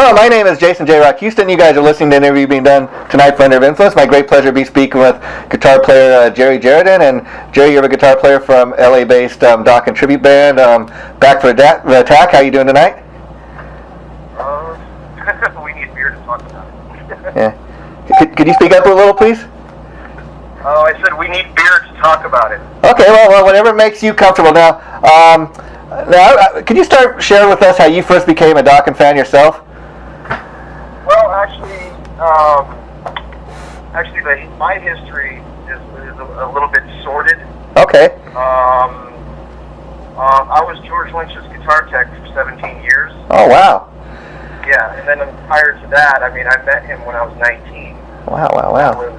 Hello, my name is Jason J. Rock Houston. You guys are listening to an interview being done tonight for Under Influence. My great pleasure to be speaking with guitar player Gerry Ganaden. And Gerry, you're a guitar player from LA-based Dokken Tribute Band. Back for the attack. How are you doing tonight? We need beer to talk about it. Yeah. Could you speak up a little, please? Oh, I said we need beer to talk about it. Okay, well, whatever makes you comfortable. Now, could you start sharing with us how you first became a Dokken fan yourself? Well, actually, my history is a little bit sordid. Okay. I was George Lynch's guitar tech for 17 years. Oh, wow. Yeah, and then prior to that, I met him when I was 19. Wow. That was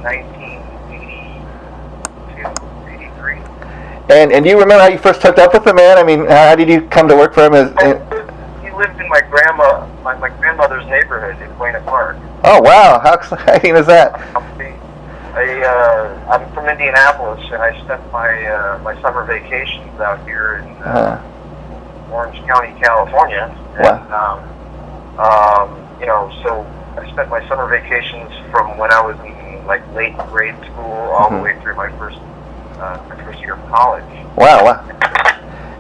1982, 83. And do you remember how you first hooked up with the man? I mean, how did you come to work for him? He lived in my grandmother's neighborhood in Buena Park. Oh, wow. How exciting is that? I'm from Indianapolis, and I spent my summer vacations out here in Orange County, California. Wow. And, so I spent my summer vacations from when I was in late grade school all the way through my first year of college. Wow.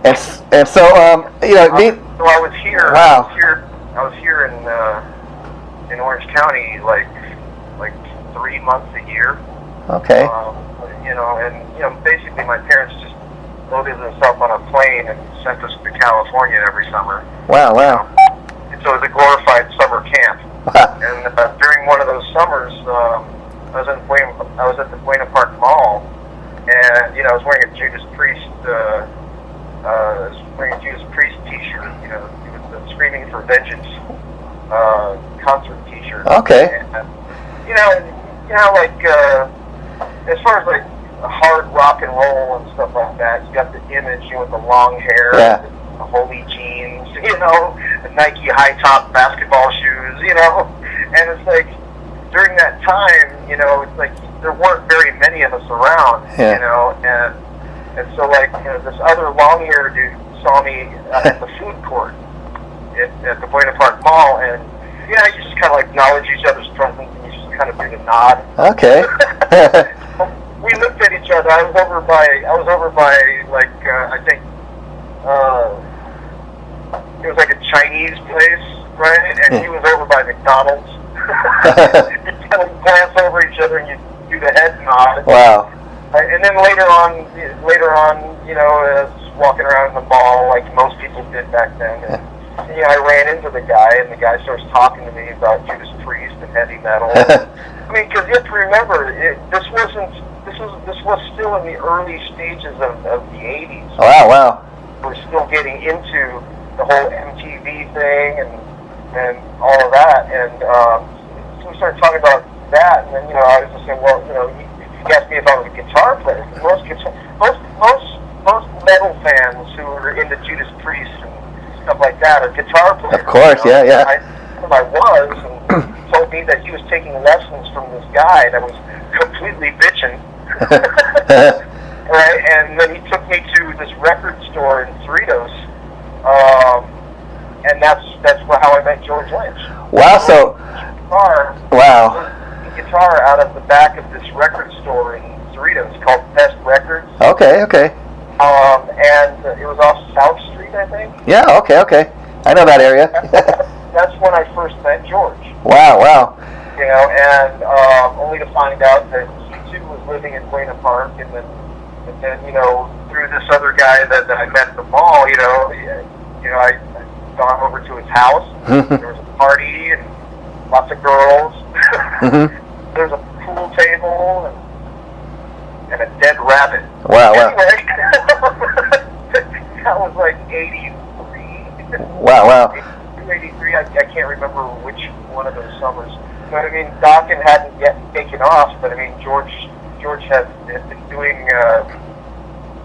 And so so I was here. Wow. I was here in Orange County like 3 months a year. Okay. Basically my parents just loaded themselves on a plane and sent us to California every summer. Wow. And so it was a glorified summer camp. Wow. And during one of those summers, I was at the Buena Park Mall, and I was wearing a Judas Priest T-shirt. It was the Screaming for Vengeance concert T-shirt. Okay. And, as far as hard rock and roll and stuff like that, you got the image, with the long hair, the holy jeans, the Nike high top basketball shoes, and it's during that time, it's there weren't very many of us around, and so this other long haired dude saw me at the food court at the Buena Park Mall, and you just kind of acknowledge each other's presence, and you just kind of do the nod. Okay. We looked at each other. I was over by I think it was a Chinese place, right? And he was over by McDonald's. You kind of glance over each other and you do the head nod. Wow. And then later on, I was walking around the mall like most people did back then. And, I ran into the guy, and the guy starts talking to me about Judas Priest and heavy metal. Because you have to remember, this was still in the early stages of the 80s. Wow. We're still getting into the whole MTV thing and all of that, and so we started talking about that, and then I was just saying, well, he asked me if I was a guitar player. Most metal fans who are into Judas Priest and stuff like that are guitar players. Of course, yeah. I was, and told me that he was taking lessons from this guy that was completely bitching. Right, and then he took me to this record store in Cerritos, and that's how I met George Lynch. Wow, Guitar out of the back of this record store in Cerritos called Best Records. Okay. And it was off South Street, I think. Yeah, okay. I know that area. That's when I first met George. Wow. And only to find out that he too was living in Buena Park, and then through this other guy that I met at the mall, I gone over to his house. There was a party and lots of girls. There was a pool table and a dead rabbit. Wow. Anyway, that was 83. Wow. 83, I can't remember which one of those summers. But Dokken hadn't yet taken off. But George had been doing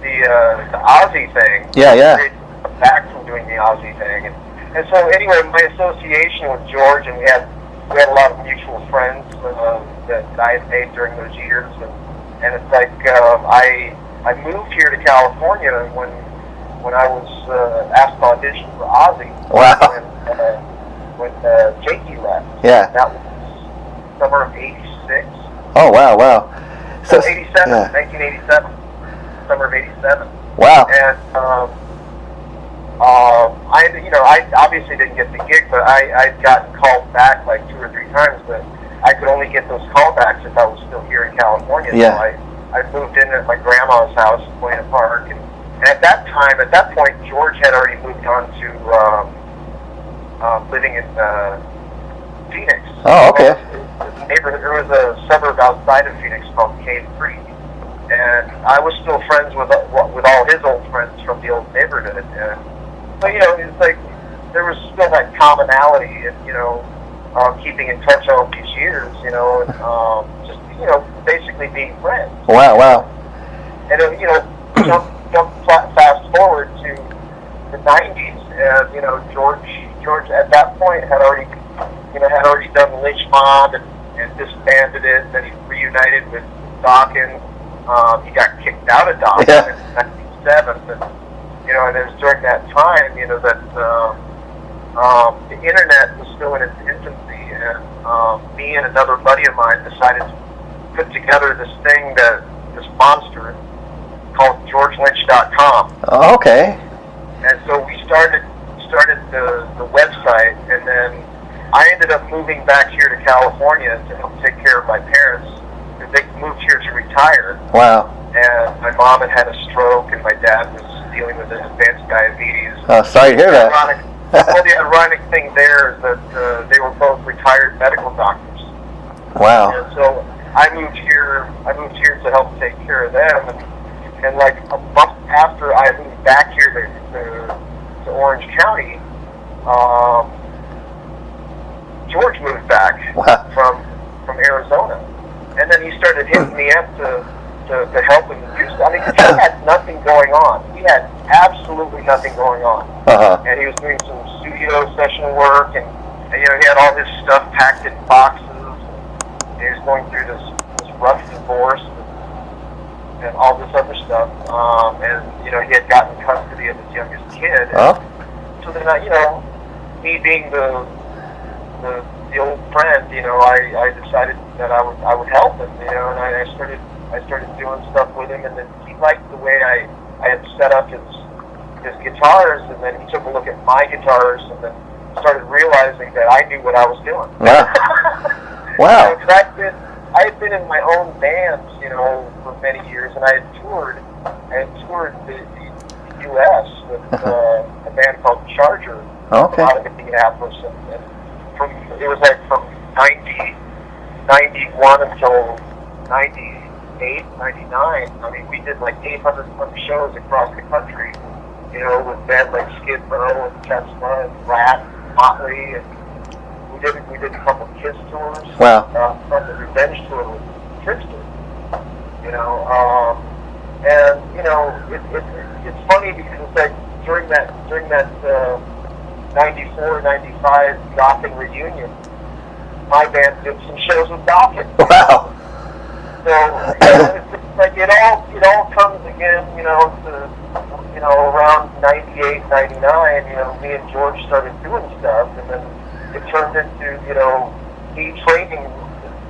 the Ozzy thing. Yeah. Back from doing the Ozzy thing, and so anyway, my association with George, and we had a lot of mutual friends that I had made during those years, and it's I moved here to California when I was asked to audition for Ozzy. Wow. And, when Yeah. That was summer of '86. Oh, wow, wow. So 87, 1987, summer of '87. Wow. And I obviously didn't get the gig, but I'd gotten called back like 2 or 3 times, but I could only get those callbacks if I was still here in California. Yeah. So I moved in at my grandma's house in Buena Park, and at that point, George had already moved on to living in Phoenix. Oh, okay. There was a suburb outside of Phoenix called Cave Creek, and I was still friends with all his old friends from the old neighborhood. And so it's like there was still that commonality, and keeping in touch all these years, and just basically being friends. Wow, wow. And jump fast forward to the '90s, and George at that point had already done the Lynch Mob and disbanded it. Then he reunited with Dokken. He got kicked out of Dokken in '97, and and it was during that time, that the internet was still in its infancy, and me and another buddy of mine decided to put together this monster called GeorgeLynch.com. Oh, okay. And so we started the website, and then I ended up moving back here to California to help take care of my parents, because they moved here to retire. Wow. And my mom had a stroke, and my dad was dealing with advanced diabetes. Oh, sorry to hear that. Well, the ironic thing there is that they were both retired medical doctors. Wow. And so I moved here to help take care of them, and like a month after I moved back here to Orange County, George moved back from Arizona, and then he started hitting me up to help him do stuff. I mean, he had nothing going on. He had absolutely nothing going on. And he was doing some studio session work, and he had all his stuff packed in boxes. And he was going through this rough divorce and all this other stuff. And he had gotten custody of his youngest kid. So then, me being the old friend, I decided that I would help him, and I started doing stuff with him, and then he liked the way I had set up his guitars, and then he took a look at my guitars, and then started realizing that I knew what I was doing. Wow. Wow. Because I had been in my own bands, for many years, and I had toured the U.S. with a band called Charger, out of Indianapolis, and it was like from 91 until 98, 99. I mean, we did like 800 shows across the country, with bands like Skid Row and Tesla and Rat, Motley, and we did a couple Kiss tours. Wow. From the Revenge tour with Tristan, it's funny because it's like during that 94, 95 Dokken reunion, my band did some shows with Dokken. Wow. So it's like it all comes again, to around 98, 99. Me and George started doing stuff, and then it turned into me training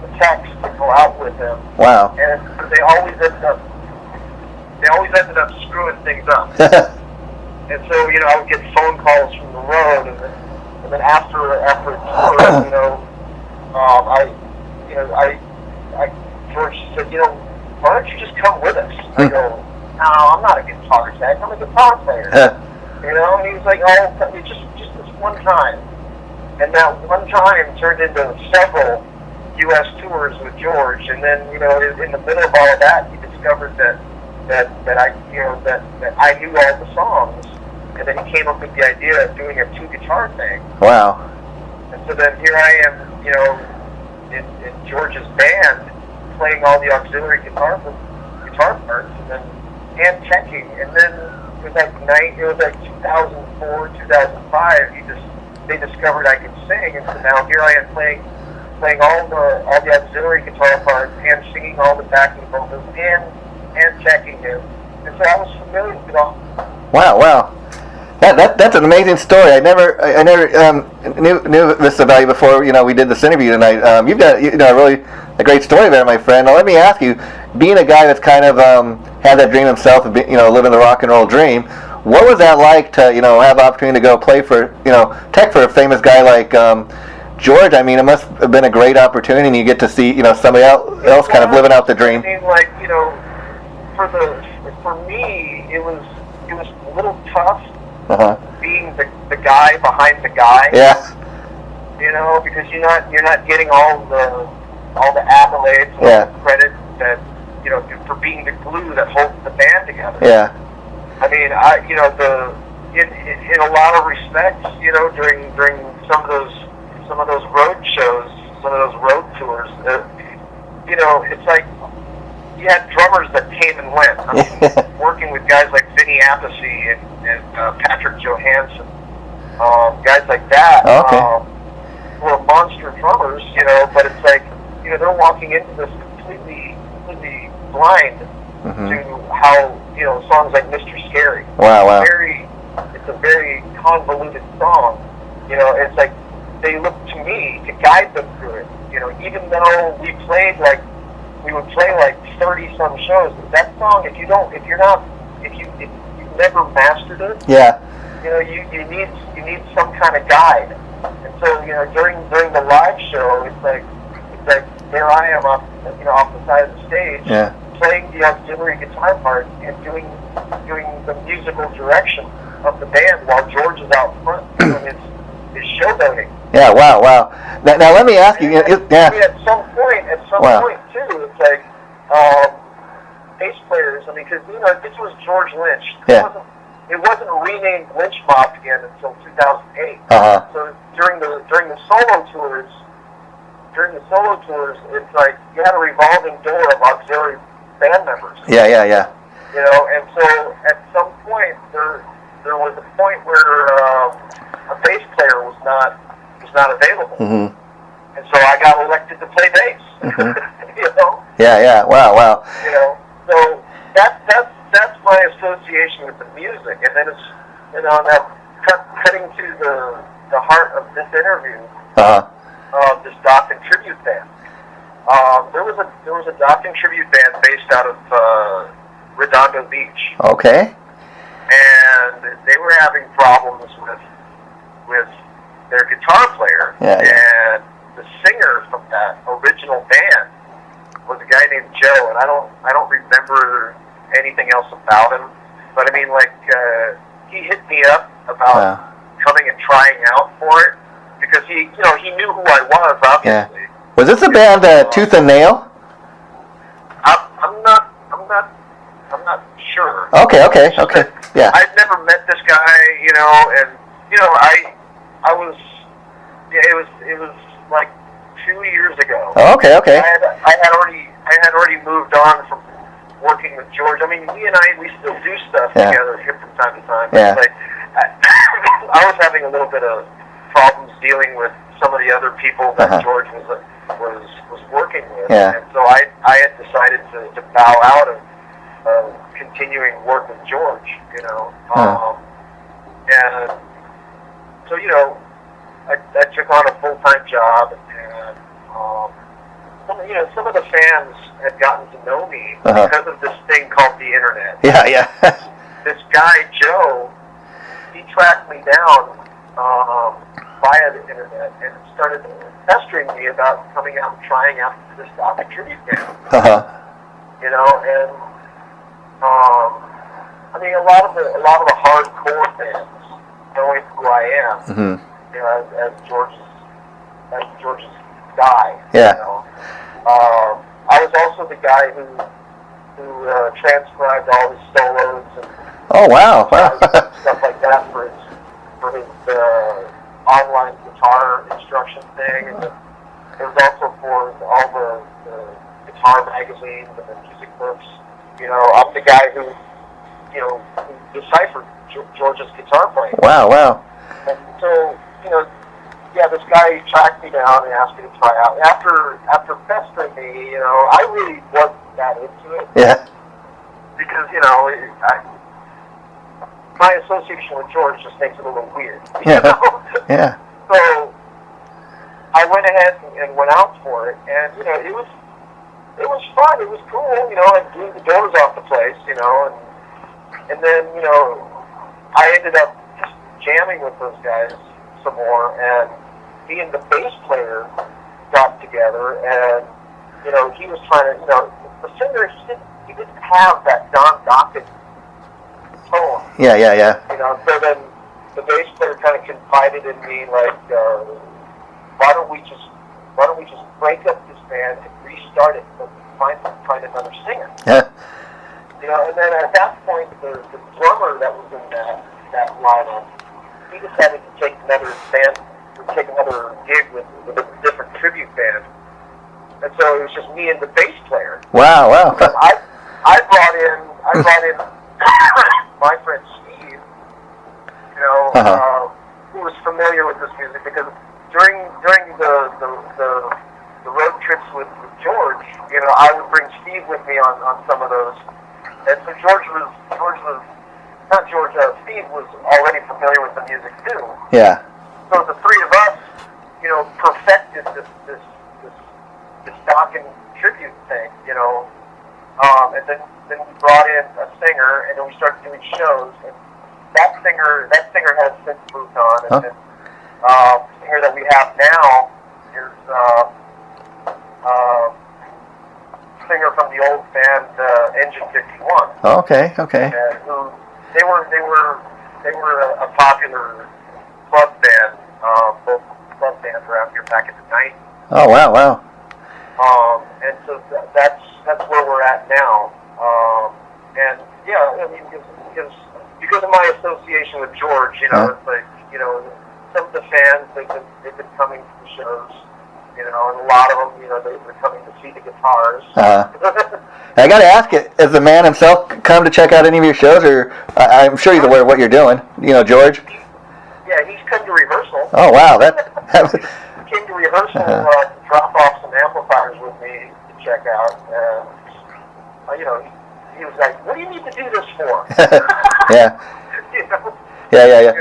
the techs to go out with him. Wow. And they always ended up screwing things up. And so, I would get phone calls from the road, and then after a tour, George said, why don't you just come with us? I go, no, I'm not a guitar tech, I'm a guitar player. And he was like, oh, just this one time. And that one time turned into several U.S. tours with George, and then, in the middle of all of that, he discovered that I knew all the songs. And then he came up with the idea of doing a 2-guitar thing. Wow. And so then here I am, in George's band, playing all the auxiliary guitar parts, and checking. And then it was like 2004, 2005. They discovered I could sing, and so now here I am playing all the auxiliary guitar parts and singing all the backing vocals and checking him. And so I was familiar with it all. Wow, wow. That's an amazing story. I never knew this about you before. We did this interview tonight. You've got really a great story there, my friend. Now let me ask you, being a guy that's kind of had that dream himself of living the rock and roll dream, what was that like to have the opportunity to go play for tech for a famous guy like George? I mean, it must have been a great opportunity, and you get to see somebody else kind of living out the dream. I mean, like for me, it was a little tough. Being the guy behind the guy. Yeah. Because you're not getting all the accolades, all the credit that for being the glue that holds the band together. Yeah. I mean, in a lot of respects, during some of those road shows, some of those road tours, it's like you had drummers that came and went. I mean, working with guys like Vinny Appice and Patrick Johansson, guys like that, who are monster drummers, but it's like, they're walking into this completely blind to how, songs like Mr. Scary. Wow. It's a very convoluted song. It's like they look to me to guide them through it. Even though we would play like 30 some shows, that song, if you've never mastered it, you need some kind of guide. And so, during the live show, it's like there I am off the side of the stage, playing the auxiliary guitar part and doing the musical direction of the band while George is out front doing his showboating. Yeah, wow. Now let me ask you. At some point too, it's like bass players. I mean, because this was George Lynch. It wasn't renamed Lynch Mob again until 2008. So during the solo tours, it's like you had a revolving door of auxiliary band members. Yeah. And so at some point there was a point where a bass player was not available, and so I got elected to play bass. Yeah. Wow. So that's my association with the music, and then it's now cutting to the heart of this interview. This Dokken Tribute Band. There was a Dokken Tribute Band based out of Redondo Beach. Okay. And they were having problems with their guitar player. And the singer from that original band was a guy named Joe, and I don't remember anything else about him. But I mean, he hit me up about coming and trying out for it because he knew who I was, obviously. Yeah. Was this a band Tooth and Nail? I'm not sure. Okay. Yeah. I've never met this guy, and I was. It was like 2 years ago. Okay. I had already moved on from working with George. I mean, we still do stuff together here from time to time. Yeah. But I was having a little bit of problems dealing with some of the other people that George was working with, and so I had decided to bow out of continuing work with George, and so I took on a full-time job, and some of the fans had gotten to know me because of this thing called the internet. Yeah. This guy Joe, he tracked me down via the internet and started pestering me about coming out and trying out this Dokken Tribute Band. And I mean, a lot of the hardcore fans knowing who I am, as George's guy. Yeah. I was also the guy who transcribed all his solos and stuff like that for his online guitar instruction thing, and it was also for all the guitar magazines and the music books. I'm the guy who deciphered George's guitar playing. Wow. And so, this guy tracked me down and asked me to try out. After pestering me, I really wasn't that into it. Yeah. Because, my association with George just makes it a little weird. Yeah. Yeah. So I went ahead and went out for it, and it was fun. It was cool. I blew the doors off the place. And then I ended up just jamming with those guys some more, and me and the bass player got together, and he was trying to the singer he didn't have that Don Dokken tone. Yeah. So then the bass player kind of confided in me, like, why don't we just break up this band and restart it, but find another singer. Yeah. And then at that point, the drummer that was in that lineup, he decided to take another gig with a different tribute band, and so it was just me and the bass player. Wow. I brought in my friend Steve, who was familiar with this music, because during the road trips with George, I would bring Steve with me on some of those, and so Steve was already familiar with the music too. Yeah. So the three of us, perfected this Dokken tribute thing, and then we brought in a singer, and then we started doing shows, and that singer has since moved on, and then the singer that we have now is singer from the old band Engine 51. Okay. Who they were a popular club band, both club bands around here back in the 90s. Oh wow. And so that's where we're at now. And yeah, I mean, because of my association with George, it's like some of the fans they've been coming to the shows. And a lot of them, they're coming to see the guitars. I got to ask you, has the man himself come to check out any of your shows, or I'm sure he's aware of what you're doing? George? Yeah, he's come to rehearsal. Oh, wow. He came to rehearsal to drop off some amplifiers with me to check out. And, he was like, what do you need to do this for? Yeah. Yeah.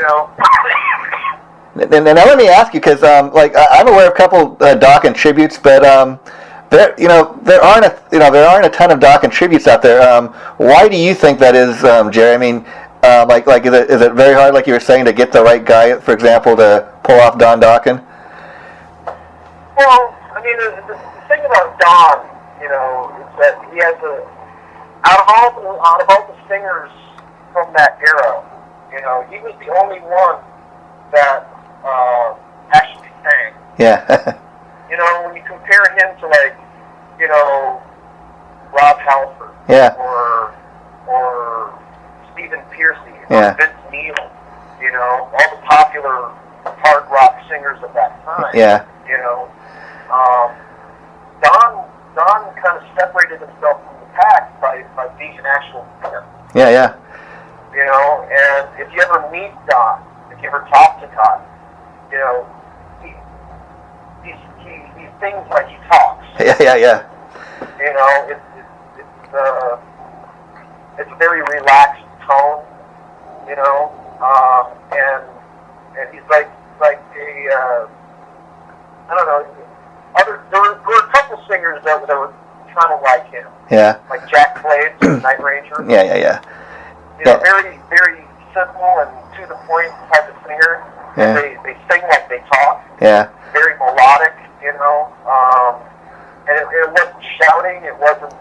And now let me ask you, because I'm aware of a couple Dokken tributes, but there aren't a ton of Dokken tributes out there. Why do you think that is, Gerry? I mean, is it very hard, like you were saying, to get the right guy, for example, to pull off Don Dokken? Well, I mean, the thing about Don, is that he has out of all the singers from that era, he was the only one that actually sang. Yeah. When you compare him to Rob Halford, yeah, or Stephen Pearcy, yeah, or Vince Neil, all the popular hard rock singers of that time. Yeah. Don kind of separated himself from the pack by being an actual singer. Yeah. And if you ever meet Don, if you ever talk to Don, he sings like he talks. Yeah. It's a very relaxed tone, and he's like a I don't know. There were a couple singers that were kind of like him. Yeah. Like Jack Blades, Night Ranger. Yeah. Very, very simple and to the point type of singer. Yeah. They sing like they talk. Yeah. Very melodic, and it wasn't shouting. It wasn't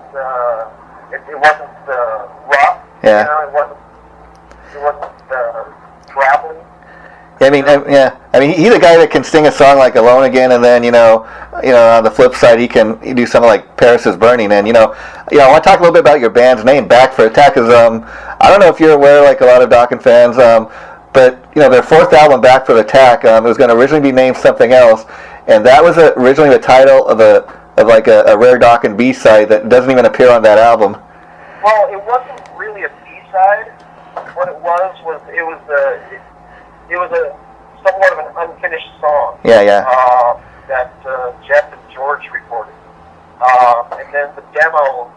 rough. Yeah. It wasn't gravelly. I mean, he's a guy that can sing a song like "Alone Again," and then on the flip side, he can do something like "Paris Is Burning." And I want to talk a little bit about your band's name, Back for Attack, because I don't know if you're aware, like a lot of Dokken fans, but their fourth album, Back for Attack, it was going to originally be named something else, and that was originally the title of a rare Dokken B-side that doesn't even appear on that album. Well, it wasn't really a B-side. What it was somewhat of an unfinished song. Yeah. That Jeff and George recorded, and then the demo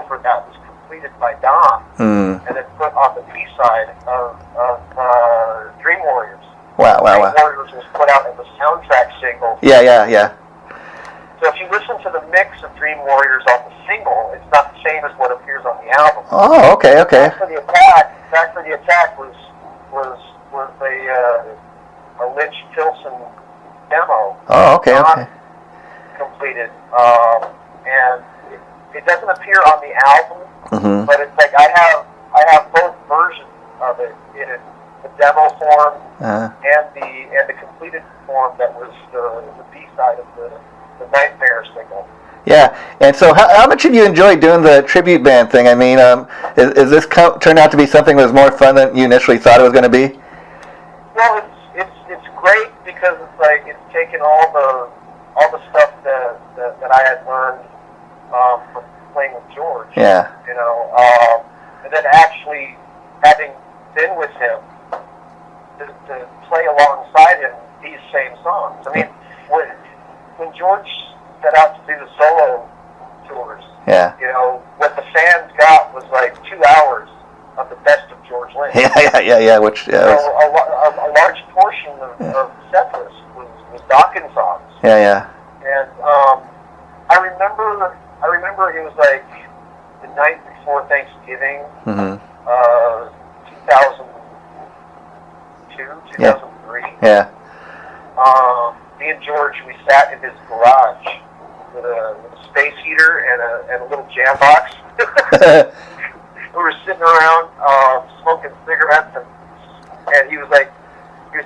for that was completed by Don, Mm. and then put on the B-side of Dream Warriors. Wow. Dream Warriors was put out as a soundtrack single. Yeah. So if you listen to the mix of Dream Warriors on the single, it's not the same as what appears on the album. Oh, okay. Back for the Attack was a Lynch Pilson demo. Oh, okay. Completed, and it doesn't appear on the album, Mm-hmm. but it's like I have both versions of it in the demo form and the completed form that was the B-side of the Nightmare single. Yeah, and so how much have you enjoyed doing the tribute band thing? I mean, is this turned out to be something that was more fun than you initially thought it was going to be? Well, it's great because it's like it's taken all the stuff that I had learned from playing with George. Yeah. You know, and then actually having been with him to play alongside him these same songs. I mean, when George set out to do the solo tours, yeah, you know, what the fans got was like 2 hours of the best of George Lynch. Yeah. Which so a large portion of the set list was Dokken songs. Yeah. And I remember it was like the night before Thanksgiving, 2002, 2003. Yeah. Me and George, we sat in his garage with a space heater and a little jam box. We were sitting around smoking cigarettes, and he was like, you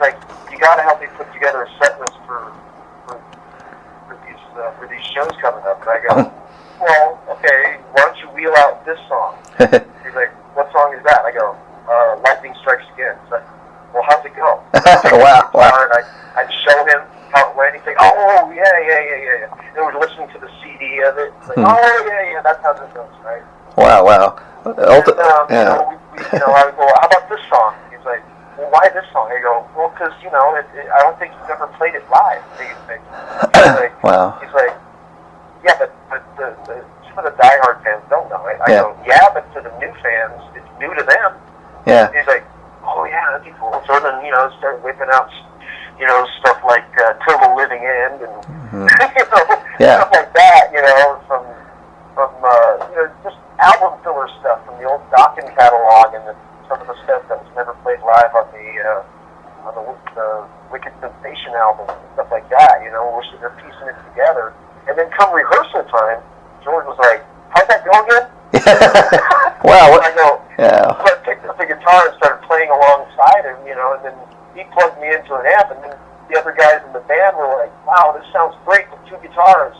got to help me put together a set list for these shows coming up. And I go, well, okay, why don't you wheel out this song? He's like, what song is that? I go, Lightning Strikes Again. He's like, well, how's it go? Wow. And I'd show him how it went. He'd say, oh, yeah. And we're listening to the CD of it. It's like, oh, yeah, that's how this goes, right? Wow. And, I would go, how about this song? He's like, well, why this song? I go, well, because, I don't think you've ever played it live. Wow. He's like, yeah, but some of the diehard fans don't know it. I go, yeah, but to the new fans, it's new to them. Yeah. He's like, oh, yeah, that'd be cool. So then, started whipping out, stuff like Till the Living End and, stuff like that, from just album filler stuff from the old Dokken catalog and some of the stuff that was never played live on the Wicked Sensation album and stuff like that, we're sitting there piecing it together. And then come rehearsal time, George was like, how'd that go again? Wow. I go, so I picked up the guitar and started playing alongside him, and then he plugged me into an amp, and then the other guys in the band were like, wow, this sounds great with two guitars.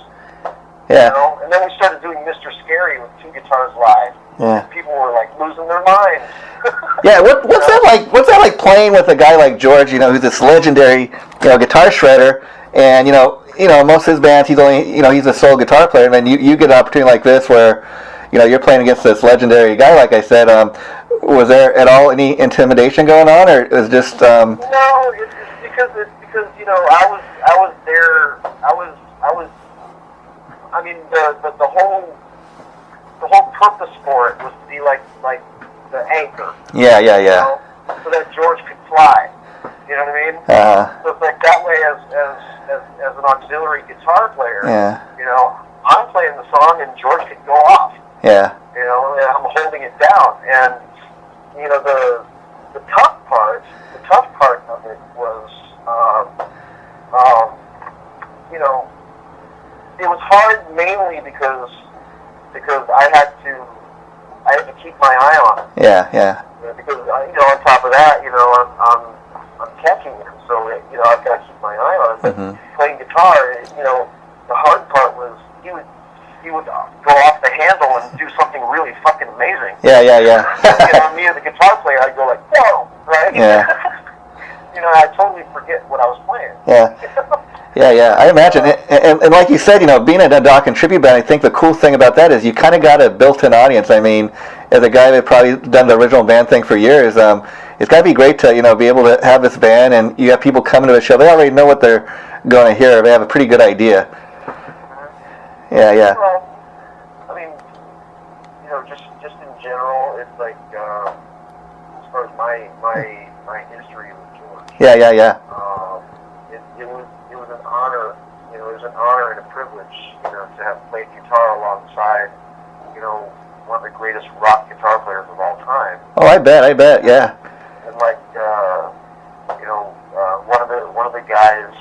Yeah. And then we started doing Mr. Scary with two guitars live. Yeah. People were like losing their minds. Yeah, what's that like? What's that like playing with a guy like George? Who's this legendary, guitar shredder, and most of his bands he's only, he's a sole guitar player, and then you get an opportunity like this where, you're playing against this legendary guy. Like I said, was there at all any intimidation going on, or it was just? No, it's because I was there. I mean, the whole purpose for it was to be like the anchor. Yeah. So that George could fly. You know what I mean? So it's like that way as an auxiliary guitar player. Yeah. I'm playing the song and George can go off. Yeah. And I'm holding it down. And the tough part of it was it was hard mainly because I had to keep my eye on it. Yeah. Because on top of that, I'm catching him, so I've got to keep my eye on it. But playing guitar, the hard part was he would go off the handle and do something really fucking amazing. Yeah. Me as a guitar player, I'd go like, whoa, right? Yeah. I totally forget what I was playing. Yeah, I imagine. And like you said, being at a Dokken Tribute Band, I think the cool thing about that is you kind of got a built-in audience. I mean, as a guy that probably done the original band thing for years, it's got to be great to, be able to have this band and you have people coming to the show. They already know what they're going to hear. They have a pretty good idea. Yeah. Well, I mean, just in general, it's like as far as my history with George. Yeah. It was an honor. You know, it was an honor and a privilege, you know, to have played guitar alongside, you know, one of the greatest rock guitar players of all time. Oh, I bet, yeah. And like, you know, one of the guys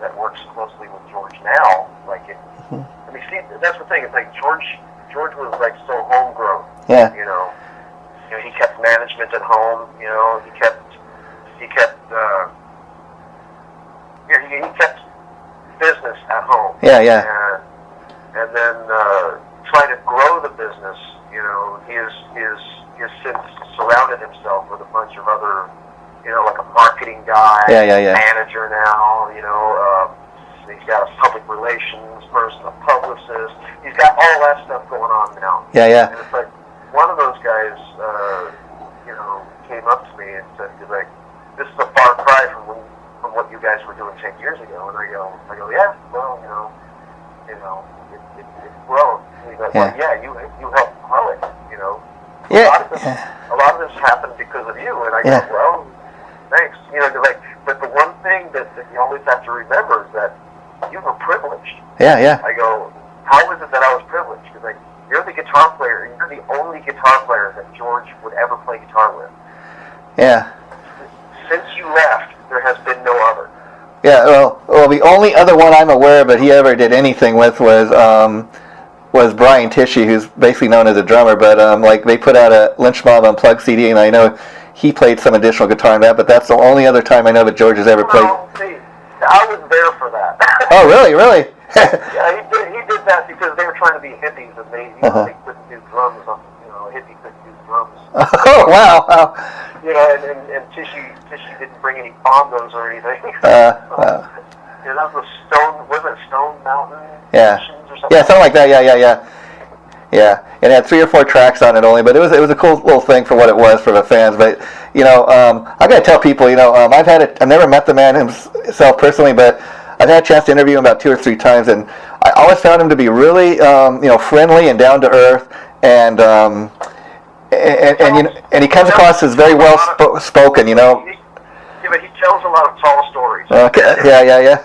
that works closely with George now, like it. I mean, see, that's the thing. It's like George was like so homegrown. Yeah. You know, he kept management at home. You know, he kept business at home. Yeah. And then trying to grow the business. You know, he has since surrounded himself with a bunch of other, you know, like a marketing guy, manager now. You know, he's got a public relations person, a publicist. He's got all that stuff going on now. Yeah. And it's like one of those guys, you know, came up to me and said, like, this is a far cry from what you guys were doing 10 years ago. And I go, yeah, well, it's grown. And he's like, well, yeah, you helped grow it, you know. Yeah. A lot of this happened because of you. And I go, well, thanks. You know, but the one thing that you always have to remember is that you were privileged. Yeah. I go, how is it that I was privileged? Because like, you're the guitar player. You're the only guitar player that George would ever play guitar with. Yeah. Since you left, there has been no other. Yeah. Well, the only other one I'm aware of that he ever did anything with was Brian Tishy, who's basically known as a drummer. But like they put out a Lynch Mob Unplugged CD, and I know he played some additional guitar on that. But that's the only other time I know that George has ever played. See, I was there for that. Oh, really? Yeah, he did that because they were trying to be hippies, and they couldn't do drums. You know, a hippie couldn't do drums. Oh, wow. You know, and Tishy didn't bring any bongos or anything. Wow. Yeah, that was Stone Mountain? Yeah. Or something? Yeah, something like that. Yeah. It had 3 or 4 tracks on it only, but it was a cool little thing for what it was for the fans. But you know, I gotta tell people, you know, I've never met the man himself personally, but I've had a chance to interview him about 2 or 3 times, and I always found him to be really, you know, friendly and down to earth, and he comes across as very well spoken, you know. Yeah, but he tells a lot of tall stories. Okay. Yeah.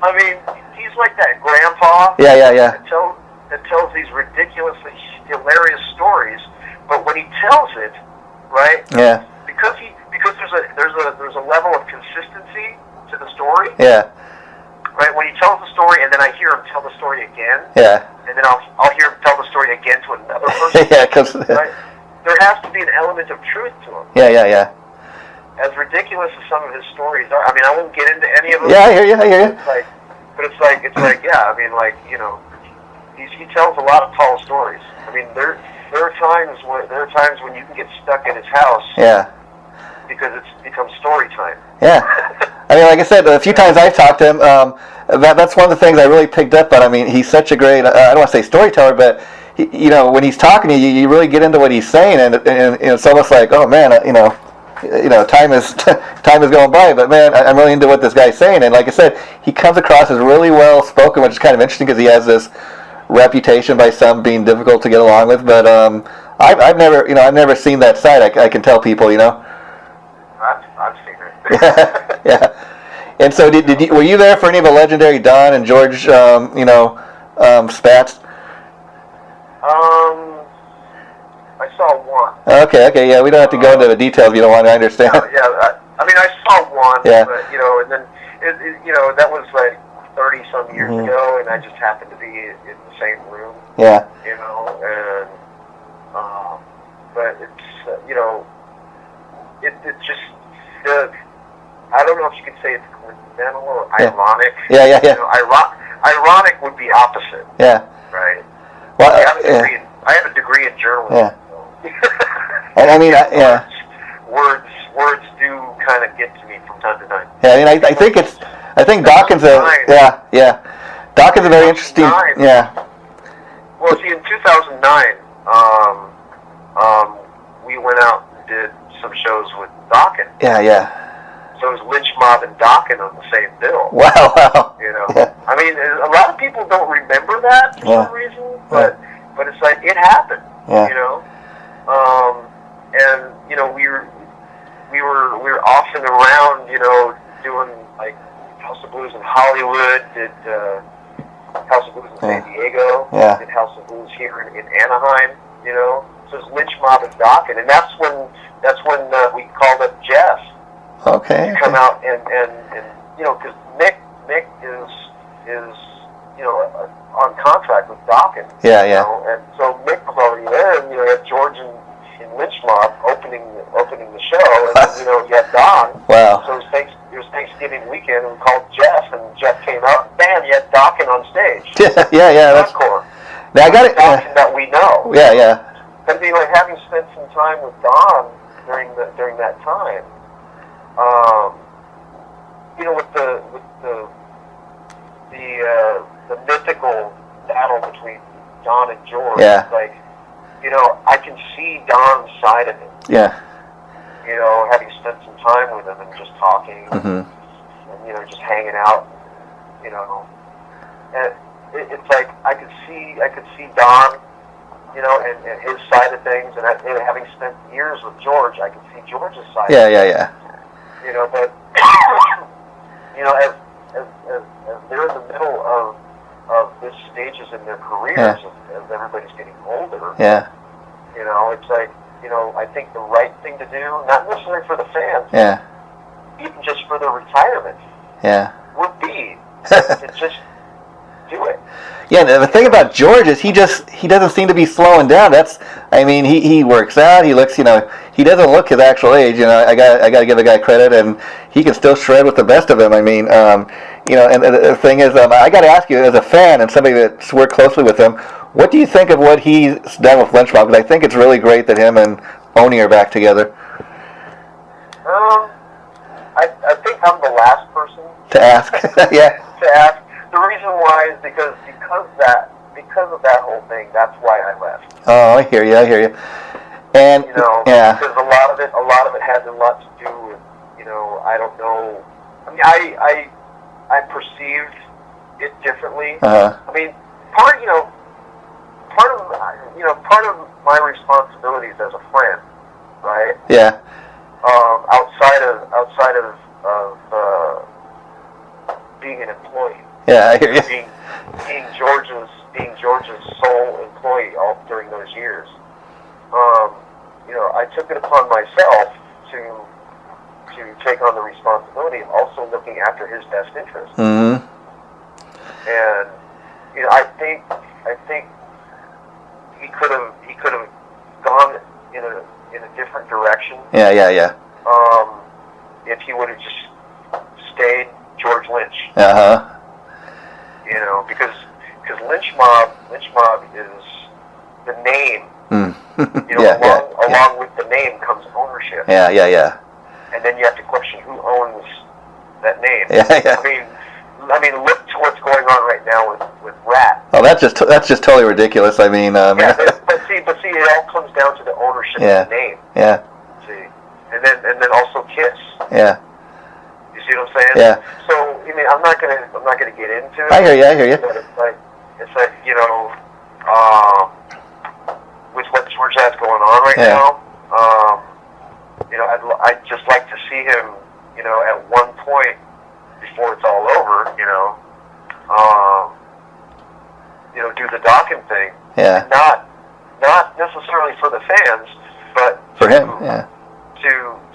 I mean, he's like that grandpa. Yeah. That tells these ridiculously hilarious stories, but when he tells it, right? Yeah. Because there's a level of consistency to the story. Yeah. Right. When he tells the story, and then I hear him tell the story again. Yeah. And then I'll hear him tell the story again to another person. Yeah, because right? There has to be an element of truth to him. Yeah. As ridiculous as some of his stories are, I mean, I won't get into any of them. Yeah, I hear you. It's like, yeah, I mean, like, you know, he tells a lot of tall stories. I mean, there are times when you can get stuck in his house. Yeah. Because it's become story time. Yeah. I mean, like I said, a few times I've talked to him, that's one of the things I really picked up on. I mean, he's such a great, I don't want to say storyteller, but, you know, when he's talking to you, you really get into what he's saying, and it's almost like, oh, man, you know, time is going by, but, man, I'm really into what this guy's saying. And like I said, he comes across as really well spoken, which is kind of interesting because he has this reputation by some being difficult to get along with. But I've never seen that side. I can tell people, you know. I've seen it. Yeah. And so, were you there for any of the legendary Don and George, spats? I saw one. Okay, yeah. We don't have to go into the details if you don't want to understand. Yeah. I mean, I saw one. Yeah. But, you know, and then that was like 30-some years ago, and I just happened to be in the same room. Yeah. You know, and but it's you know, it just I don't know if you could say it's coincidental or ironic. Yeah. You know, ironic would be opposite. Yeah. Right. Well, I have a degree in journalism. Yeah. So. And I mean, words do kind of get to me from time to time. Yeah, I mean, I think Dokken's Dokken's a very interesting. Yeah. Well, see, in 2009, we went out and did some shows with Dokken. Yeah. So it was Lynch Mob and Dokken on the same bill. Wow. You know, Yeah. I mean, a lot of people don't remember that for some reason, but it's like it happened. Yeah. You know, and you know we were off and around, you know, doing like House of Blues in Hollywood, did House of Blues in San Diego, did House of Blues here in Anaheim, you know. So it's Lynch Mob and Dokken, and that's when we called up Jeff. Okay. To come out and you know, because Mick is you know on contract with Dokken. Yeah. You know? And so Mick was already there, and you know, you had George and Lynch Mob opening the show, and then, you know, you had Don. Wow. So it was Thanksgiving weekend, and we called Jeff, and Jeff came out, and bam, you had Dokken on stage. Yeah. That's encore. Now I got it. Dokken that we know. Yeah. But you know, having spent some time with Don during that time, you know, with the mythical battle between Don and George, like, you know, I can see Don's side of it. Yeah. You know, having spent some time with him and just talking, and you know, just hanging out, you know, and it's like I could see Don, you know, and his side of things, and having spent years with George, I could see George's side. Yeah. You know, but you know, as they're in the middle of this stages in their careers, as everybody's getting older. Yeah. You know, it's like, you know, I think the right thing to do, not necessarily for the fans, even just for their retirement, would be to just do it. Yeah, the thing about George is he doesn't seem to be slowing down. He works out. He looks, you know, he doesn't look his actual age. You know, I got to give the guy credit, and he can still shred with the best of them. I mean, you know, and the thing is, I got to ask you, as a fan and somebody that's worked closely with him, what do you think of what he's done with Lynch Mob? Because I think it's really great that him and Oni are back together. I think I'm the last person to ask. To ask. The reason why is because of that whole thing. That's why I left. Oh, I hear you. And you know, because a lot of it had a lot to do with, you know, I don't know. I mean, I perceived it differently. I mean, part of my responsibilities as a friend, right? Yeah. Outside of being an employee. Yeah, I hear you. Being George's sole employee all during those years. You know, I took it upon myself to take on the responsibility of also looking after his best interests. Mm-hmm. And you know, I think he could have gone in a different direction. Yeah. If he would have just stayed George Lynch. You know, because Lynch Mob is the name. You know, along with the name comes ownership. Yeah. And then you have to question who owns that name. Yeah. I mean, look to what's going on right now with Rat. Oh, that's just totally ridiculous. I mean, but see, it all comes down to the ownership of the name. Yeah. See, and then also Kiss. Yeah. You see what I'm saying? Yeah. So I mean, I'm not gonna get into it. I hear you. But it's like you know, with what George has going on right now, you know, I'd just like to see him, you know, at one point before it's all over, you know, do the Dokken thing. Yeah. Not necessarily for the fans, but for him.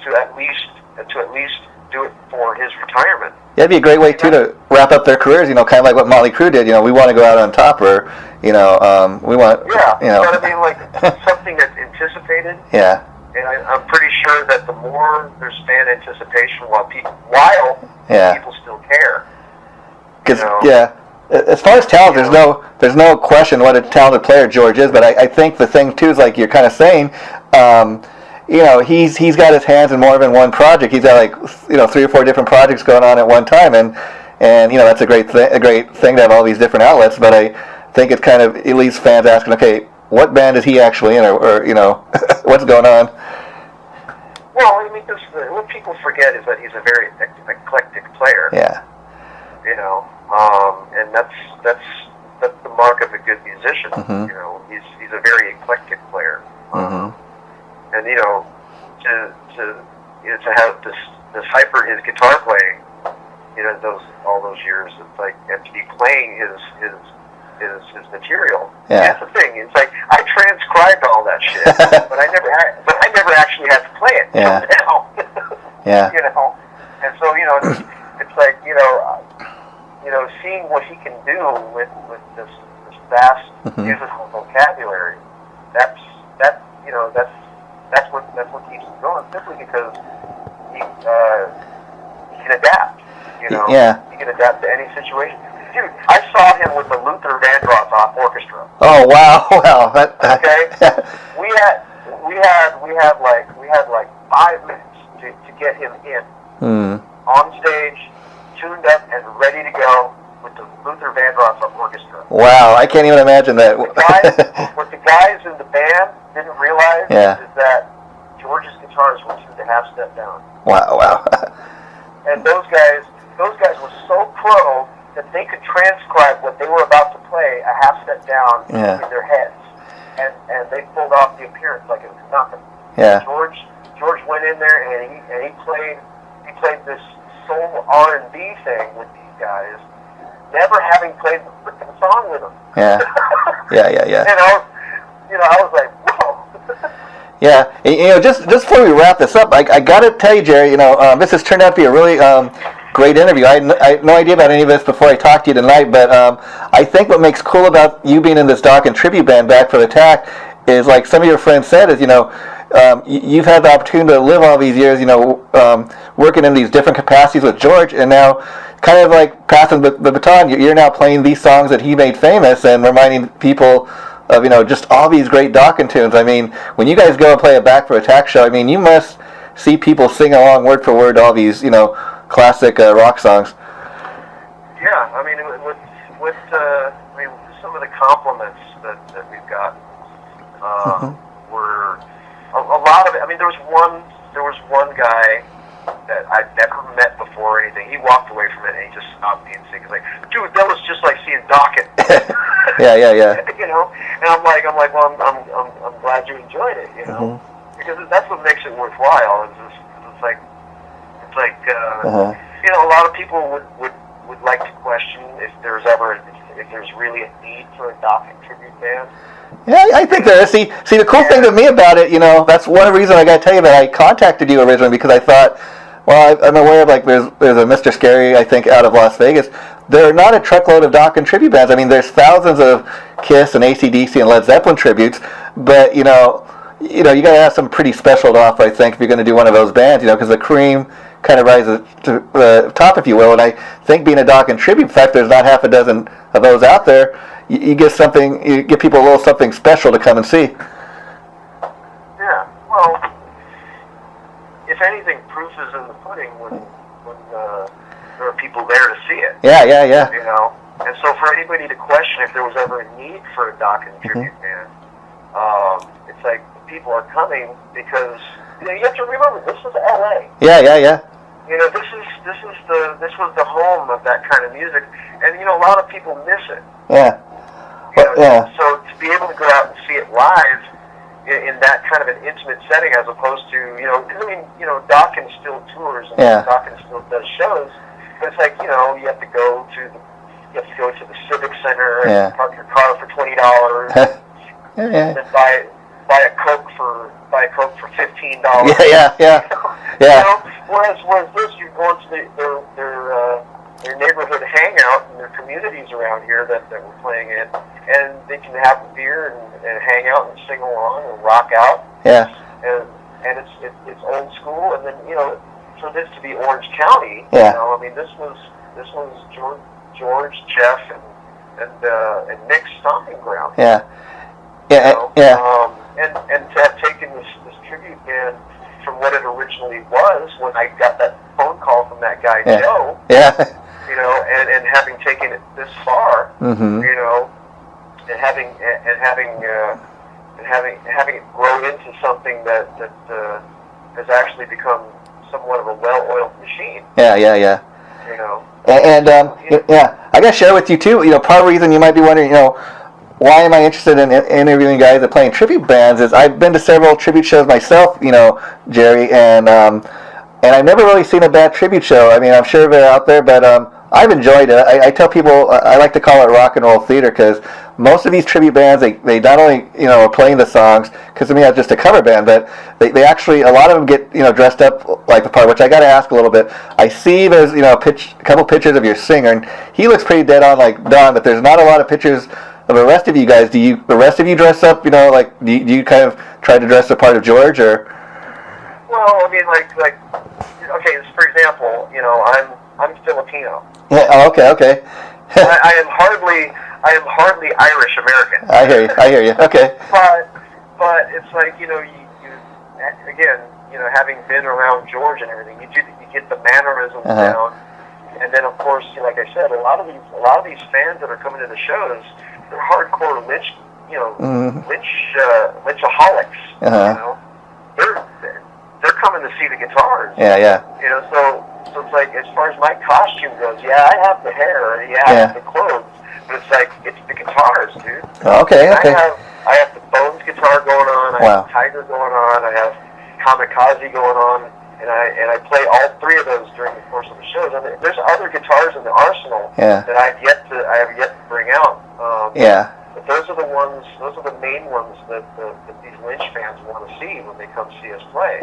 To at least do it for his retirement. Yeah, it'd be a great way too to wrap up their careers. You know, kind of like what Motley Crue did. You know, we want to go out on top, or we want. Yeah. You know. But I mean, like something that's anticipated. Yeah. And I'm pretty sure that the more there's fan anticipation, while people still care. Because as far as talent, there's no question what a talented player George is. But I think the thing too is, like you're kind of saying, you know, he's got his hands in more than one project. He's got like 3 or 4 different projects going on at one time, and you know, that's a great thing to have all these different outlets. But I think it's kind of at least fans asking, okay, what band is he actually in, or you know, what's going on? Well, I mean, what people forget is that he's a very eclectic player. Yeah. You know, and that's the mark of a good musician. Mm-hmm. You know, he's a very eclectic player. Mm-hmm. And you know, to have this hyper his guitar playing, you know, all those years, it's like, and to be playing his material. Yeah. That's the thing. It's like I transcribed all that shit, but I never actually had to play it Yeah. till now. Yeah. You know, and so you know, it's like you know, seeing what he can do with this vast Mm-hmm. musical vocabulary. That's what keeps him going. Simply because he can adapt. You know, Yeah. he can adapt to any situation. Dude, I saw him with the Luther Vandross Orchestra. Oh wow! Wow. Okay, we had like 5 minutes to get him in on stage, tuned up and ready to go with the Luther Vandross Orchestra. Wow! I can't even imagine that. What the guys in the band didn't realize is that George's guitars were tuned to half step down. Wow! Wow! And those guys were so pro that they could transcribe what they were about to play a half step down in their heads, and they pulled off the appearance like it was nothing. Yeah. George went in there and he played this soul R&B thing with these guys, never having played the freaking song with them. Yeah. Yeah. And I was like, whoa. Yeah, you know, just before we wrap this up, I got to tell you, Gerry, you know, this has turned out to be a really great interview. I had no idea about any of this before I talked to you tonight, but I think what makes cool about you being in this Dokken Tribute Band Back for the Attack is, like some of your friends said, is, you know, you've had the opportunity to live all these years, you know, working in these different capacities with George, and now kind of like passing the baton, you're now playing these songs that he made famous and reminding people of, you know, just all these great Dokken tunes. I mean, when you guys go and play a Back for Attack show, I mean, you must see people sing along word for word all these, you know, classic rock songs. Yeah, I mean, with some of the compliments that we've got were a lot of it. I mean, there was one guy that I'd never met before or anything. He walked away from it and he just stopped me and said, like, dude, that was just like seeing Dokken. Yeah. You know, and I'm like, well, I'm glad you enjoyed it, you know, because that's what makes it worthwhile. It's like you know, a lot of people would like to question if there's really a need for a Dokken tribute band. Yeah, I think there is. See, the cool thing to me about it, you know, that's one reason I got to tell you that I contacted you originally, because I thought, well, I'm aware of, like, there's a Mr. Scary, I think, out of Las Vegas. There are not a truckload of Dokken tribute bands. I mean, there's thousands of Kiss and AC/DC and Led Zeppelin tributes, but you know, you got to have some pretty special to offer, I think, if you're going to do one of those bands, you know, because the cream kind of rises to the top, if you will. And I think being a Dokken tribute, in fact, there's not half a dozen of those out there. You get people a little something special to come and see. Yeah, well, if anything, proof is in the pudding when there are people there to see it. Yeah. You know, and so for anybody to question if there was ever a need for a Dokken tribute band, it's like people are coming because, you know, you have to remember, this is L.A. Yeah. You know, this was the home of that kind of music, and you know, a lot of people miss it. Yeah. So to be able to go out and see it live in that kind of an intimate setting, as opposed to, you know, because I mean, you know, Dokken still tours and Dokken still does shows, but it's like, you know, you have to go to the Civic Center and park your car for $20, and then buy a Coke for $15. Yeah. You know, whereas this, you're going to their neighborhood hangout and their communities around here that we're playing in, and they can have a beer and hang out and sing along and rock out. Yeah. And it's old school, and then, you know, for this to be Orange County, you know, I mean, this was George, Jeff, and Nick's stomping ground. Yeah. And to have taken this tribute band from what it originally was when I got that phone call from that guy Joe. Yeah. You know, and having taken it this far, you know, and having it grow into something that has actually become somewhat of a well-oiled machine. Yeah. You know. And yeah, I gotta share with you too. You know, part of the reason you might be wondering, you know, why am I interested in interviewing guys that play in tribute bands is I've been to several tribute shows myself, you know, Jerry, and I've never really seen a bad tribute show. I mean, I'm sure they're out there, but I've enjoyed it. I tell people I like to call it rock and roll theater because most of these tribute bands, they not only, you know, are playing the songs, because to me that's just a cover band, but they actually, a lot of them get, you know, dressed up like the part, which I got to ask a little bit. I see there's, you know, a couple pictures of your singer, and he looks pretty dead on like Don, but there's not a lot of pictures of the rest of you guys. The rest of you dress up, you know, like, do you kind of try to dress the part of George, or? Well, I mean, like, okay, for example, you know, I'm Filipino. Yeah. Oh, okay. I am hardly Irish American. I hear you. Okay. But it's like, you know, you again, you know, having been around George and everything, you get the mannerisms down, and then of course, like I said, a lot of these fans that are coming to the shows, they're hardcore Lynch, you know, Lynchaholics. You know, they're coming to see the guitars. Yeah. You know, so it's like, as far as my costume goes, yeah, I have the hair, I have the clothes, but it's like, it's the guitars, dude. Okay. I have the Bones guitar going on, I have Tiger going on, I have Kamikaze going on, and I play all three of those during the course of the shows. And there's other guitars in the arsenal that I have yet to bring out. But those are the main ones that these Lynch fans want to see when they come see us play.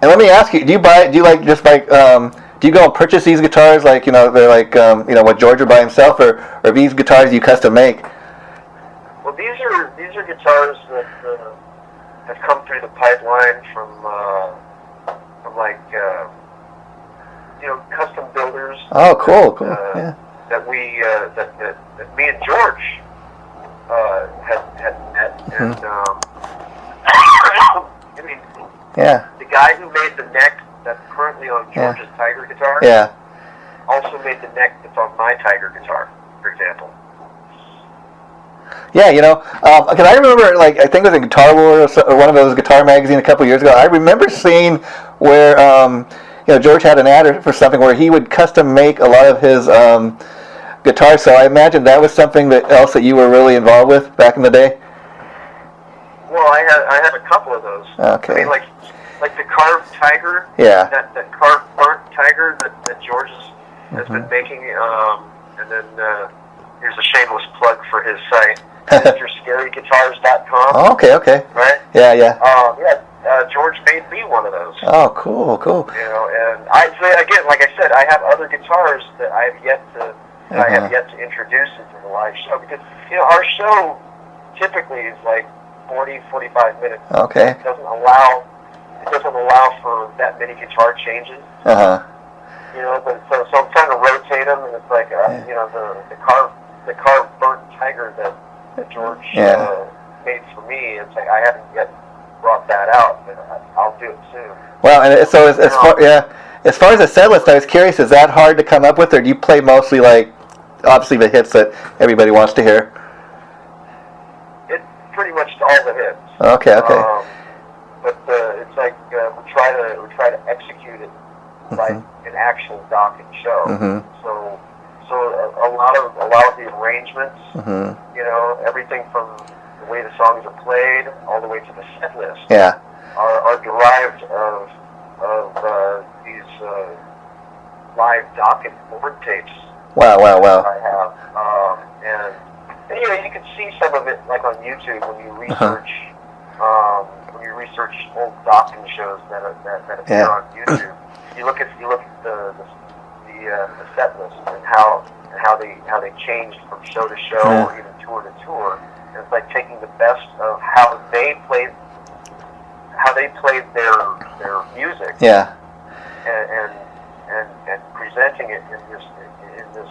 And let me ask you, do you go and purchase these guitars, like, you know, they're like, you know, what George would buy himself, or these guitars you custom make? Well, these are guitars that have come through the pipeline from like, you know, custom builders. Oh, cool. That me and George had met, and I mean, the guy who made the neck that's currently on George's Tiger guitar, also made the neck that's on my Tiger guitar, for example. Yeah, you know, because I remember, like, I think it was in Guitar World or one of those guitar magazines a couple years ago. I remember seeing where, you know, George had an ad for something where he would custom make a lot of his guitars. So I imagine that was something else that you were really involved with back in the day. Well, I have a couple of those. Okay. I mean, like the carved Tiger. Yeah. That carved burnt Tiger that George has been making, and then. Here's a shameless plug for his site, MrScaryGuitars.com. Oh, okay. Right? Yeah. George made me one of those. Oh, cool. You know, and again, like I said, I have other guitars that I have yet to introduce into the live show, because, you know, our show typically is like 40-45 minutes. Okay. It doesn't allow for that many guitar changes. You know, but so I'm trying to rotate them, and it's like, you know, the carved burnt Tiger that George made for me. It's like, I haven't yet brought that out, but I'll do it soon. Well, and so as far as the set list, I was curious, is that hard to come up with, or do you play mostly, like, obviously the hits that everybody wants to hear? It's pretty much all the hits. Okay. But it's like, we try to execute it like an actual Dokken show. So a lot of the arrangements, you know, everything from the way the songs are played all the way to the set list, are derived of these live Dokken board tapes. Wow. I have, and you know, you can see some of it like on YouTube when you research old Dokken shows that appear on YouTube. You look at the set list and how they changed from show to show or even tour to tour. And it's like taking the best of how they played their music. And presenting it in this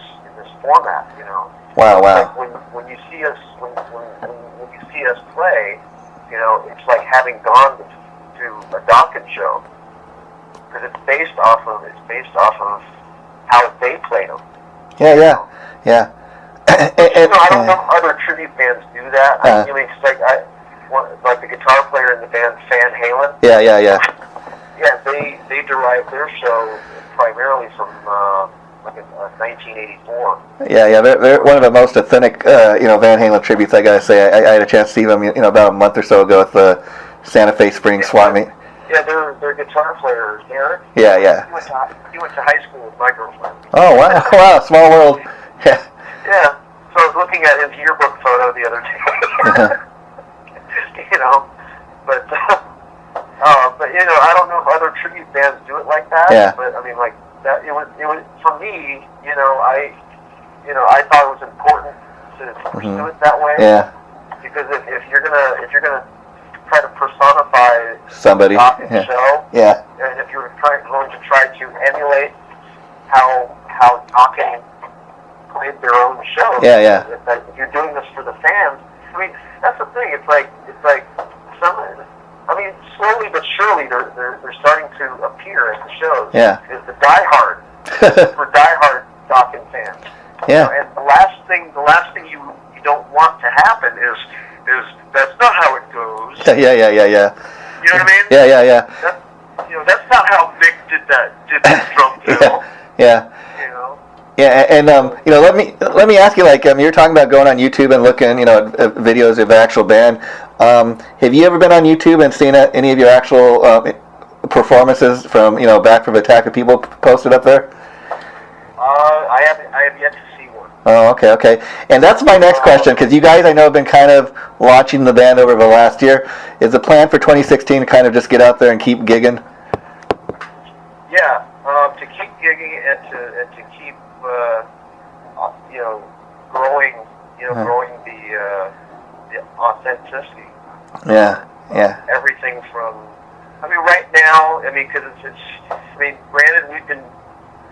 format, you know. Wow. Like when you see us play, you know, it's like having gone to a Dokken show, because it's based off of how they played them. Yeah. You know, I don't know if other tribute bands do that. I mean, it's like the guitar player in the band Van Halen. Yeah. Yeah, they derive their show primarily from like a 1984. Yeah, they're one of the most authentic, Van Halen tributes. I gotta say, I had a chance to see them, about a month or so ago at the Santa Fe Spring Swap Meet. Yeah, their guitar player, Eric. Yeah. He went to high school with my girlfriend. Oh wow, small world. Yeah. Yeah. So I was looking at his yearbook photo the other day. But I don't know if other tribute bands do it like that. Yeah. But I mean, like that. It was for me. I thought it was important to pursue it that way. Yeah. Because if you're gonna try to personify somebody, Dokken's show, and if you're going to try to emulate how Dokken played their own show, if you're doing this for the fans, I mean, that's the thing. It's like slowly but surely they're starting to appear at the shows. Yeah. Is the diehard for diehard Dokken fans. Yeah. And the last thing you don't want to happen is that's not how it goes. Yeah. You know what I mean? Yeah. That's not how Mick did that drum fill. Yeah. Yeah, and let me ask you, like, you're talking about going on YouTube and looking, at videos of the actual band. Have you ever been on YouTube and seen any of your actual performances from, back from Attack of People posted up there? I have yet to see one. Oh, okay. And that's my next question, because you guys, I know, have been kind of launching the band over the last year. Is the plan for 2016 to kind of just get out there and keep gigging? Yeah, to keep gigging and to keep growing the authenticity. Yeah. Everything from, right now, because granted, we've been,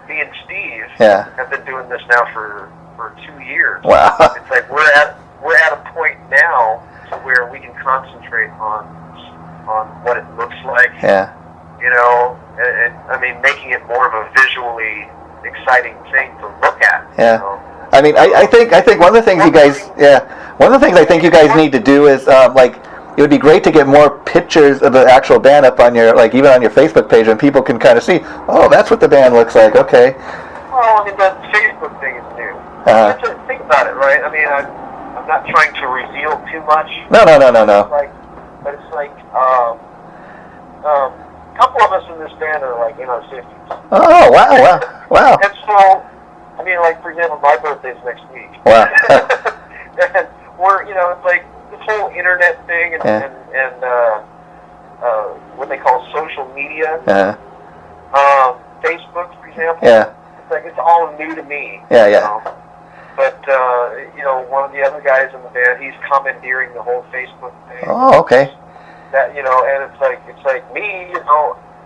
me and Steve have been doing this now for 2 years. Wow. It's like we're at a point now to where we can concentrate on what it looks like. Yeah. And making it more of a visually exciting thing to look at. Yeah. I think one of the things I think you guys need to do is it would be great to get more pictures of the actual band up on your, like, even on your Facebook page, and people can kind of see, oh, that's what the band looks like. Okay. Well, the Facebook thing is new. Think about it, right? I'm not trying to reveal too much. No. But it's like a couple of us in this band are like in our 50s. Oh, wow. And so, for example, my birthday's next week. Wow. And we're, it's like this whole internet thing and what they call social media. Facebook, for example. Yeah. It's like it's all new to me. Yeah. But one of the other guys in the band, he's commandeering the whole Facebook thing. Oh, okay. That and it's like me,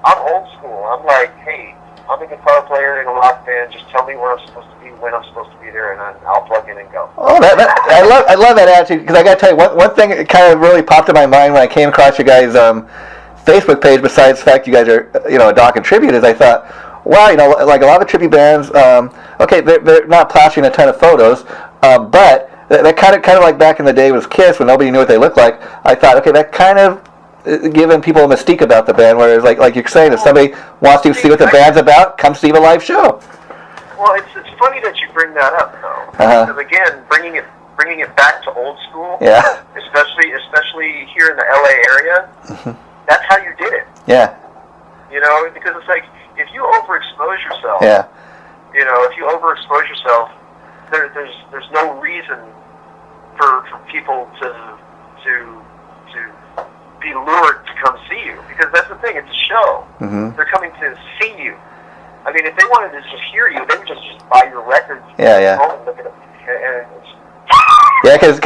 I'm old school. I'm like, hey, I'm a guitar player in a rock band. Just tell me where I'm supposed to be, when I'm supposed to be there, and I'll plug in and go. Oh, I love that attitude, because I got to tell you, one thing that kind of really popped in my mind when I came across you guys' Facebook page, besides the fact you guys are a Dokken Tribute, is I thought, wow, like a lot of tribute bands, okay, they're not plastering a ton of photos, but that kind of like back in the day with Kiss, when nobody knew what they looked like. I thought, okay, that kind of giving people a mystique about the band, whereas like you're saying, if somebody wants to see what the band's about, come see the live show. Well, it's funny that you bring that up, though, because again, bringing it back to old school, especially here in the LA area, that's how you did it. Yeah. Because it's like, if you overexpose yourself, there's no reason for people to be lured to come see you, because that's the thing, it's a show. Mm-hmm. They're coming to see you. If they wanted to just hear you, they would just buy your records. Yeah. And look at them. Yeah, because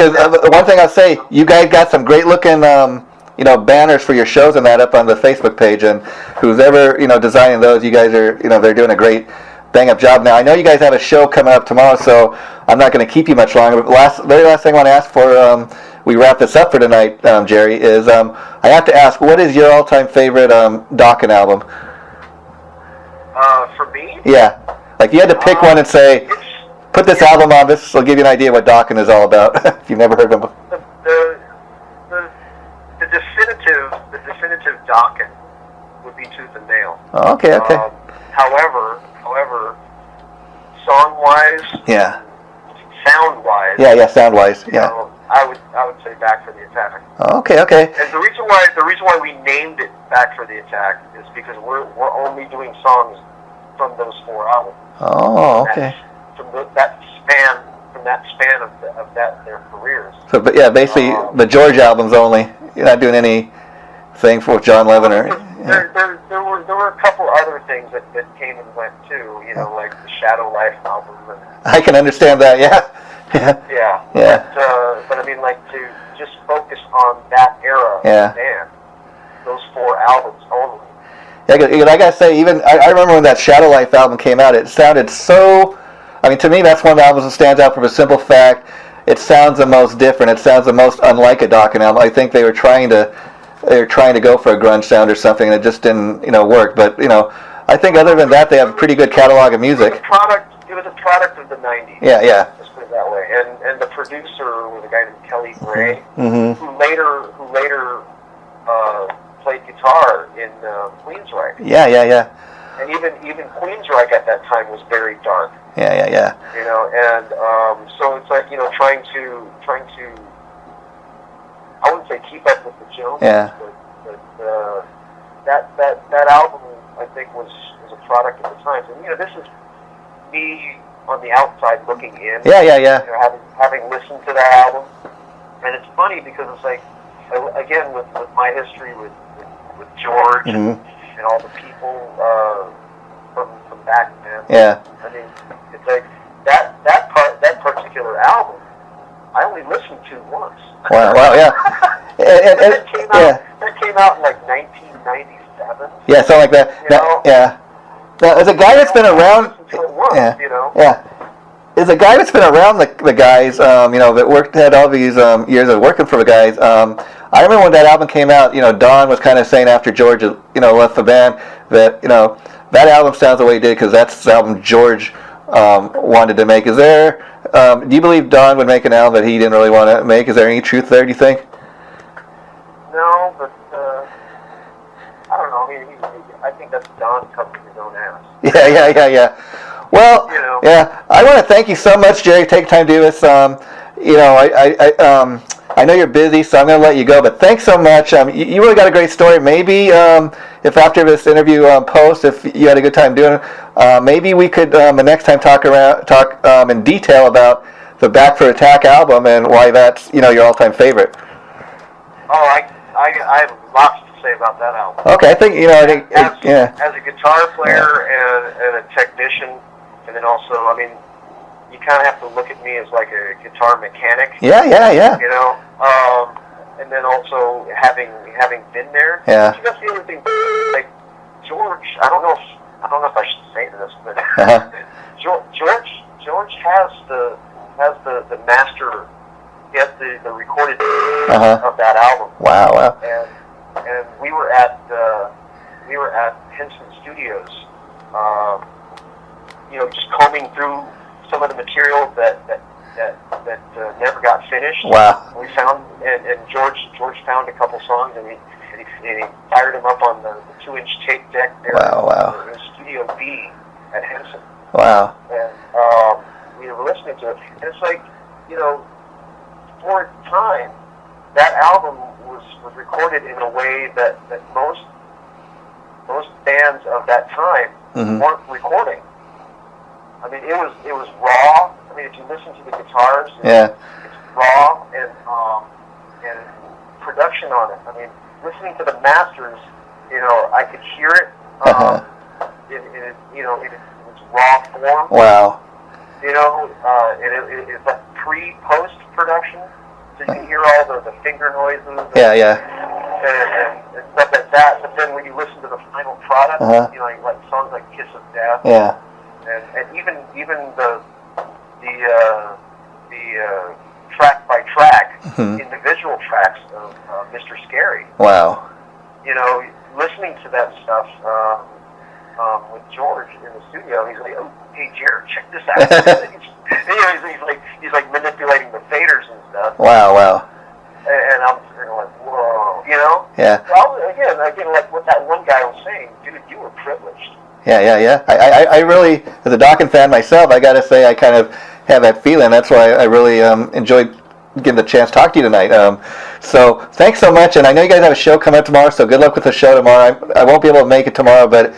one thing I'll say, you guys got some great looking banners for your shows and that up on the Facebook page, and who's ever designing those, you guys are they're doing a great bang up job. Now I know you guys have a show coming up tomorrow, so I'm not going to keep you much longer. But very last thing I want to ask for, we wrap this up for tonight, Gerry, is I have to ask, what is your all-time favorite Dokken album? For me? Yeah, like you had to pick one and say, put this album on. This will give you an idea what Dokken is all about. If you've never heard them. The definitive Dokken would be Tooth and Nail. Oh, okay. However, song-wise, Yeah. sound-wise, Yeah, sound-wise, you yeah. know, I would say Back for the Attack. Okay. And the reason why we named it Back for the Attack is because we're only doing songs from those 4 albums. Oh, okay. From that span of their careers. So, but yeah, basically the George albums only. You're not doing anything for John Levin or. There were a couple other things that came and went too. You know, like the Shadow Life album. And, I can understand that. Yeah. But I mean, like, to just focus on that era of the band, those 4 albums only. Yeah, I gotta say, even I remember when that Shadow Life album came out, it sounded so. I mean, to me, that's one of the albums that stands out for the simple fact it sounds the most different. It sounds the most unlike a Dokken album. I think they were trying to go for a grunge sound or something, and it just didn't, work. But I think other than that, they have a pretty good catalog of music. It was a product of the '90s. Yeah. Let's put it that way. And the producer was a guy named Kelly Gray, mm-hmm. who later played guitar in Queensryche. Yeah. And even Queensryche at that time was very dark. Yeah. And so it's like trying to I wouldn't say keep up with the Joneses, but that album I think was a product of the times. And this is me on the outside looking in. Yeah. Having listened to that album, and it's funny because it's like again with my history with George mm-hmm. and all the people from back then. Yeah. I mean, it's like that particular album I only listened to once. Wow, yeah. That came out in like 1997. Yeah, something like that. Yeah. Now, as a guy that's been around, as a guy that's been around the guys, that had all these years of working for the guys. I remember when that album came out. Don was kind of saying after George, left the band that that album sounds the way it did because that's the album George wanted to make. Is there? Do you believe Don would make an album that he didn't really want to make? Is there any truth there? Do you think? No, but I don't know. I mean, I think that's Don covering his own ass. Yeah. Well, yeah. I want to thank you so much, Gerry, for taking time to do this. I know you're busy, so I'm going to let you go. But thanks so much. You really got a great story. Maybe if after this interview post, if you had a good time doing it, maybe we could the next time talk in detail about the Back for Attack album and why that's your all-time favorite. Oh, I have lots to say about that album. Okay, I think as a guitar player and a technician, and then also, I mean, you kind of have to look at me as like a guitar mechanic. Yeah. And then also having been there. Yeah. That's the other thing. Like George, I don't know if I should say this, but George has the master. He has the recorded of that album. Wow. And we were at Henson Studios. Just combing through some of the material that never got finished. Wow. We found and George found a couple songs and he fired them up on the 2-inch tape deck there. Wow. In Studio B at Henson. Wow. And we were listening to it. And it's like, for its time, that album was recorded in a way that most bands of that time mm-hmm. weren't recording. I mean, it was raw. I mean, if you listen to the guitars, it's raw and production on it. I mean, listening to the masters, I could hear it. In its raw form. Wow. It's like pre-post production, so you can hear all the finger noises. And stuff like that. But then when you listen to the final product, like songs like "Kiss of Death." Yeah. And even the track by track, mm-hmm. individual tracks of Mr. Scary. Wow. Listening to that stuff with George in the studio, he's like, "Oh, hey Jared, check this out." he's like manipulating the faders and stuff. Wow. And I'm like, whoa, Yeah. Well, again, like what that one guy was saying, dude, you were privileged. Yeah. I really, as a Dokken fan myself, I got to say I kind of have that feeling. That's why I really enjoyed getting the chance to talk to you tonight. So thanks so much, and I know you guys have a show coming up tomorrow, so good luck with the show tomorrow. I won't be able to make it tomorrow, but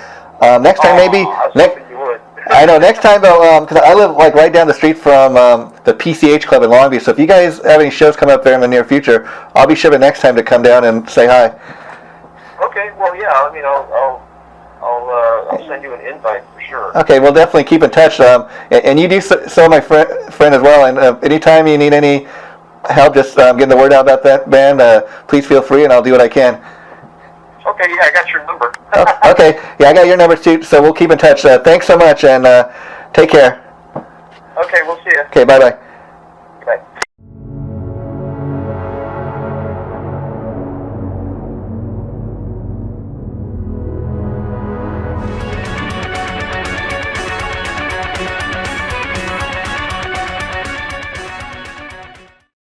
next time maybe. I know, next time though, because I live like right down the street from the PCH Club in Long Beach, so if you guys have any shows coming up there in the near future, I'll be sure next time to come down and say hi. Okay, well, yeah, I mean, I'll send you an invite for sure. Okay, we'll definitely keep in touch. And you do so, my friend as well, and anytime you need any help just getting the word out about that band, please feel free, and I'll do what I can. Okay, yeah, I got your number. Okay, yeah, I got your number too, so we'll keep in touch. Thanks so much, and take care. Okay, we'll see you. Okay, bye-bye.